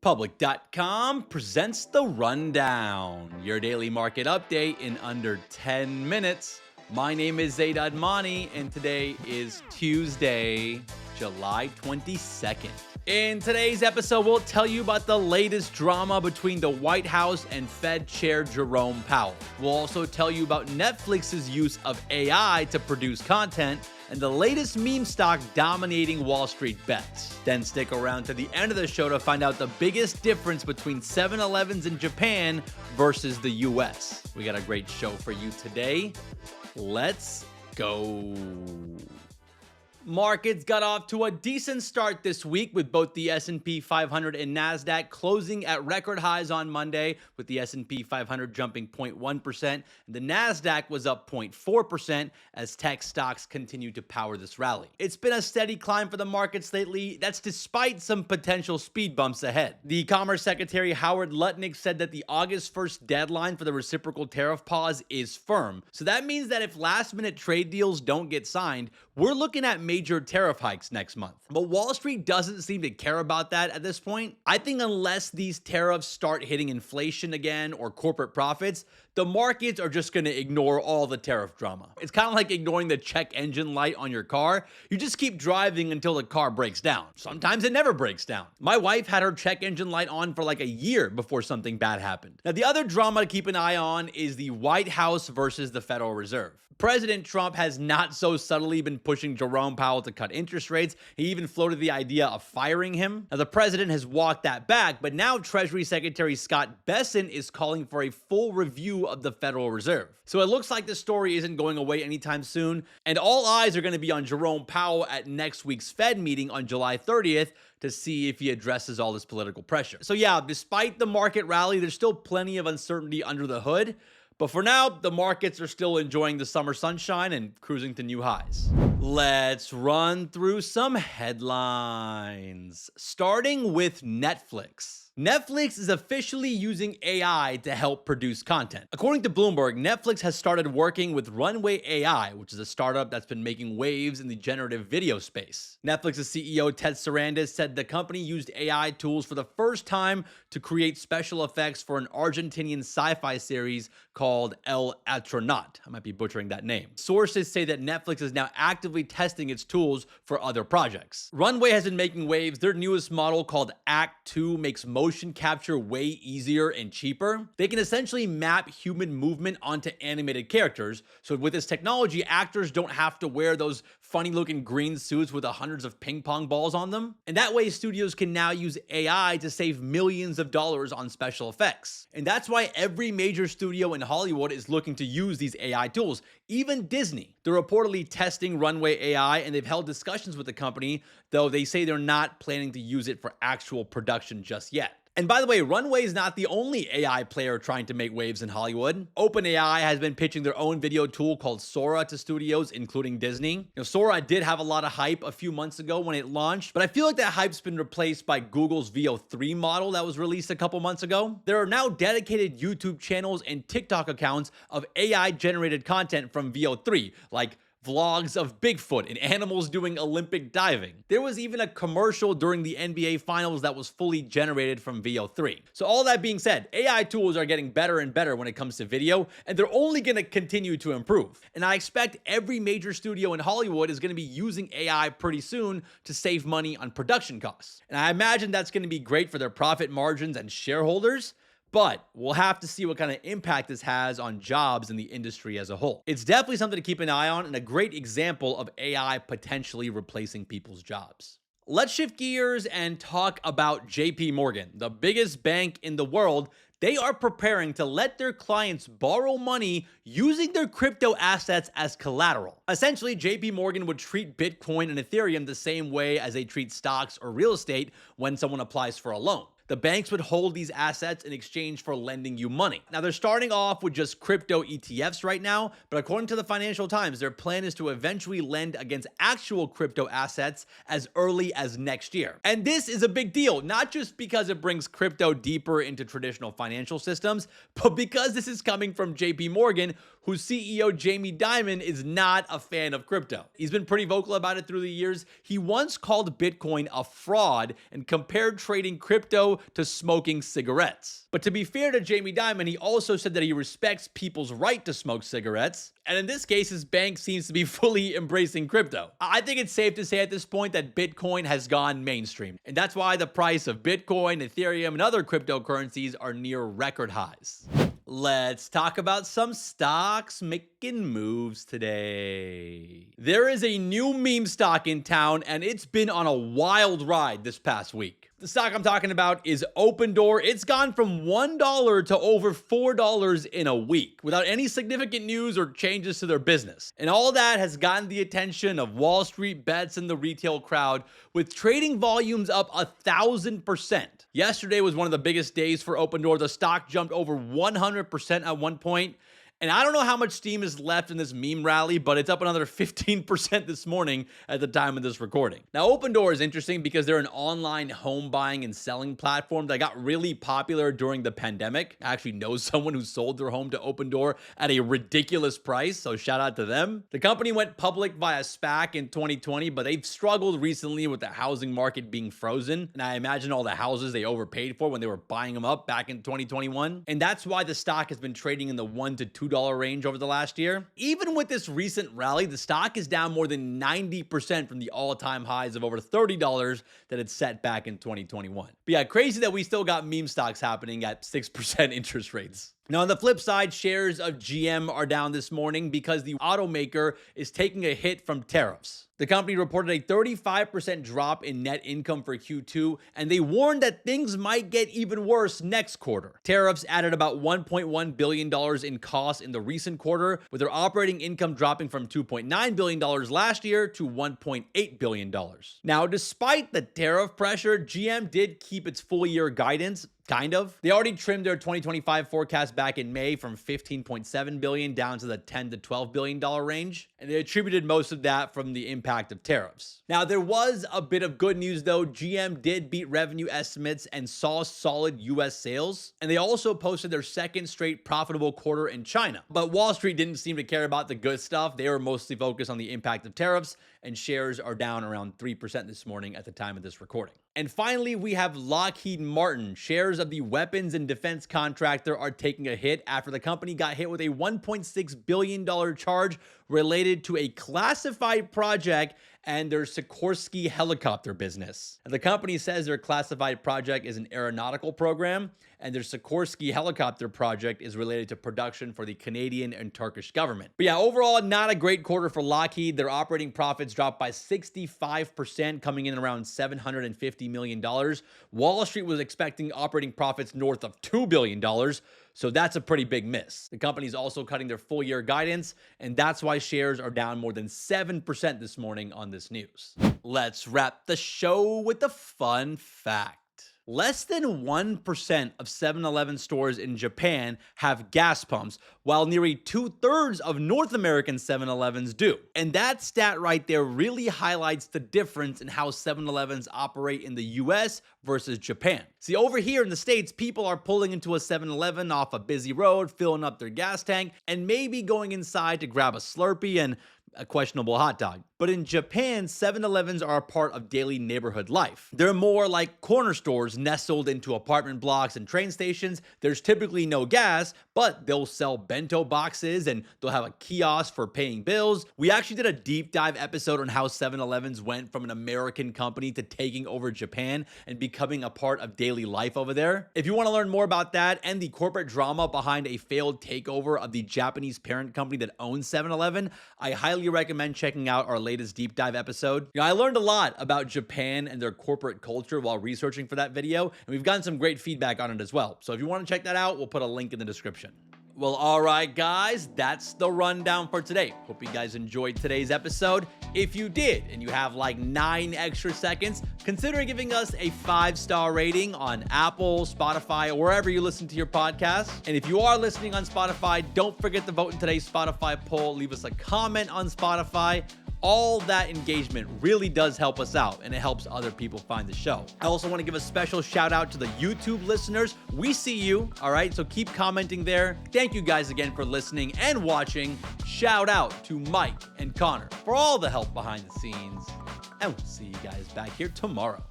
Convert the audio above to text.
Public.com presents The Rundown, your daily market update in under 10 minutes. My name is Zaid Admani, and today is Tuesday, July 22nd. In today's episode, we'll tell you about the latest drama between the White House and Fed Chair Jerome Powell. We'll also tell you about Netflix's use of AI to produce content and the latest meme stock dominating Wall Street bets. Then stick around to the end of the show to find out the biggest difference between 7-Elevens in Japan versus the US. We got a great show for you today. Let's go. Markets got off to a decent start this week with both the S&P 500 and NASDAQ closing at record highs on Monday, with the S&P 500 jumping 0.1% and the NASDAQ was up 0.4% as tech stocks continue to power this rally. It's been a steady climb for the markets lately. That's despite some potential speed bumps ahead. The Commerce Secretary Howard Lutnick said that the August 1st deadline for the reciprocal tariff pause is firm. So that means that if last-minute trade deals don't get signed, we're looking at major tariff hikes next month. But Wall Street doesn't seem to care about that at this point. I think unless these tariffs start hitting inflation again or corporate profits, the markets are just going to ignore all the tariff drama. It's kind of like ignoring the check engine light on your car. You just keep driving until the car breaks down. Sometimes it never breaks down. My wife had her check engine light on for like a year before something bad happened. Now, the other drama to keep an eye on is the White House versus the Federal Reserve. President Trump has not so subtly been pushing Jerome Powell to cut interest rates. He even floated the idea of firing him. Now, the president has walked that back, but now Treasury Secretary Scott Bessent is calling for a full review of the Federal Reserve. So it looks like the story isn't going away anytime soon, and all eyes are going to be on Jerome Powell at next week's Fed meeting on July 30th to see if he addresses all this political pressure. So yeah, despite the market rally, there's still plenty of uncertainty under the hood. But for now, the markets are still enjoying the summer sunshine and cruising to new highs. Let's run through some headlines, starting with Netflix. Netflix is officially using AI to help produce content. According to Bloomberg, Netflix has started working with Runway AI, which is a startup that's been making waves in the generative video space. Netflix's CEO Ted Sarandos said the company used AI tools for the first time to create special effects for an Argentinian sci-fi series called El Astronaut. I might be butchering that name. Sources say that Netflix is now actively testing its tools for other projects. Runway has been making waves. Their newest model, called Act 2, makes motion capture way easier and cheaper. They can essentially map human movement onto animated characters. So with this technology, actors don't have to wear those funny looking green suits with hundreds of ping pong balls on them. And that way, studios can now use AI to save millions of dollars on special effects. And that's why every major studio in Hollywood is looking to use these AI tools. Even Disney. They're reportedly testing Runway AI, and they've held discussions with the company, though they say they're not planning to use it for actual production just yet. And by the way, Runway is not the only AI player trying to make waves in Hollywood. OpenAI has been pitching their own video tool called Sora to studios, including Disney. Sora did have a lot of hype a few months ago when it launched, but I feel like that hype's been replaced by Google's Veo 3 model that was released a couple months ago. There are now dedicated YouTube channels and TikTok accounts of AI-generated content from Veo 3, like vlogs of Bigfoot and animals doing Olympic diving. There was even a commercial during the NBA Finals that was fully generated from Veo 3. So all that being said, AI tools are getting better and better when it comes to video, and they're only going to continue to improve. And I expect every major studio in Hollywood is going to be using AI pretty soon to save money on production costs. And I imagine that's going to be great for their profit margins and shareholders. But we'll have to see what kind of impact this has on jobs in the industry as a whole. It's definitely something to keep an eye on and a great example of AI potentially replacing people's jobs. Let's shift gears and talk about JPMorgan, the biggest bank in the world. They are preparing to let their clients borrow money using their crypto assets as collateral. Essentially, JPMorgan would treat Bitcoin and Ethereum the same way as they treat stocks or real estate when someone applies for a loan. The banks would hold these assets in exchange for lending you money. Now, they're starting off with just crypto ETFs right now, but according to the Financial Times, their plan is to eventually lend against actual crypto assets as early as next year. And this is a big deal, not just because it brings crypto deeper into traditional financial systems, but because this is coming from JP Morgan, whose CEO Jamie Dimon is not a fan of crypto. He's been pretty vocal about it through the years. He once called Bitcoin a fraud and compared trading crypto to smoking cigarettes. But to be fair to Jamie Dimon, he also said that he respects people's right to smoke cigarettes. And in this case, his bank seems to be fully embracing crypto. I think it's safe to say at this point that Bitcoin has gone mainstream. And that's why the price of Bitcoin, Ethereum, and other cryptocurrencies are near record highs. Let's talk about some stocks making moves today. There is a new meme stock in town, and it's been on a wild ride this past week. The stock I'm talking about is Opendoor. It's gone from $1 to over $4 in a week without any significant news or changes to their business. And all that has gotten the attention of Wall Street bets and the retail crowd, with trading volumes up 1,000%. Yesterday was one of the biggest days for Opendoor. The stock jumped over 100% at one point. And I don't know how much steam is left in this meme rally, but it's up another 15% this morning at the time of this recording. Now, Opendoor is interesting because they're an online home buying and selling platform that got really popular during the pandemic. I actually know someone who sold their home to Opendoor at a ridiculous price, so shout out to them. The company went public via SPAC in 2020, but they've struggled recently with the housing market being frozen. And I imagine all the houses they overpaid for when they were buying them up back in 2021. And that's why the stock has been trading in the $1 to $2 range over the last year. Even with this recent rally, the stock is down more than 90% from the all-time highs of over $30 that it set back in 2021. But yeah, crazy that we still got meme stocks happening at 6% interest rates. Now, on the flip side, shares of GM are down this morning because the automaker is taking a hit from tariffs. The company reported a 35% drop in net income for Q2, and they warned that things might get even worse next quarter. Tariffs added about $1.1 billion in costs in the recent quarter, with their operating income dropping from $2.9 billion last year to $1.8 billion. Now, despite the tariff pressure, GM did keep its full-year guidance. Kind of. They already trimmed their 2025 forecast back in May from $15.7 billion down to the $10 to $12 billion range, and they attributed most of that from the impact of tariffs. Now, there was a bit of good news though. GM did beat revenue estimates and saw solid US sales, and they also posted their second straight profitable quarter in China. But Wall Street didn't seem to care about the good stuff. They were mostly focused on the impact of tariffs, and shares are down around 3% this morning at the time of this recording. And finally, we have Lockheed Martin. Shares of the weapons and defense contractor are taking a hit after the company got hit with a $1.6 billion charge related to a classified project and their Sikorsky helicopter business. And the company says their classified project is an aeronautical program, and their Sikorsky helicopter project is related to production for the Canadian and Turkish government. But yeah, overall, not a great quarter for Lockheed. Their operating profits dropped by 65%, coming in around $750 million. Wall Street was expecting operating profits north of $2 billion. So that's a pretty big miss. The company's also cutting their full year guidance, and that's why shares are down more than 7% this morning on this news. Let's wrap the show with a fun fact. Less than 1% of 7-Eleven stores in Japan have gas pumps, while nearly 2/3 of North American 7-Elevens do. And that stat right there really highlights the difference in how 7-Elevens operate in the US versus Japan. See, over here in the States, people are pulling into a 7-Eleven off a busy road, filling up their gas tank, and maybe going inside to grab a Slurpee and a questionable hot dog. But in Japan, 7-Elevens are a part of daily neighborhood life. They're more like corner stores nestled into apartment blocks and train stations. There's typically no gas, but they'll sell bento boxes and they'll have a kiosk for paying bills. We actually did a deep dive episode on how 7-Elevens went from an American company to taking over Japan and becoming a part of daily life over there. If you want to learn more about that and the corporate drama behind a failed takeover of the Japanese parent company that owns 7-Eleven, I highly recommend checking out our latest deep dive episode. I learned a lot about Japan and their corporate culture while researching for that video, and we've gotten some great feedback on it as well. So if you want to check that out, we'll put a link in the description. Well, all right, guys, that's the rundown for today. Hope you guys enjoyed today's episode. If you did, and you have like 9 extra seconds, consider giving us a 5-star rating on Apple, Spotify, or wherever you listen to your podcast. And if you are listening on Spotify, don't forget to vote in today's Spotify poll. Leave us a comment on Spotify. All that engagement really does help us out, and it helps other people find the show. I also want to give a special shout out to the YouTube listeners. We see you, all right? So keep commenting there. Thank you guys again for listening and watching. Shout out to Mike and Connor for all the help behind the scenes. And we'll see you guys back here tomorrow.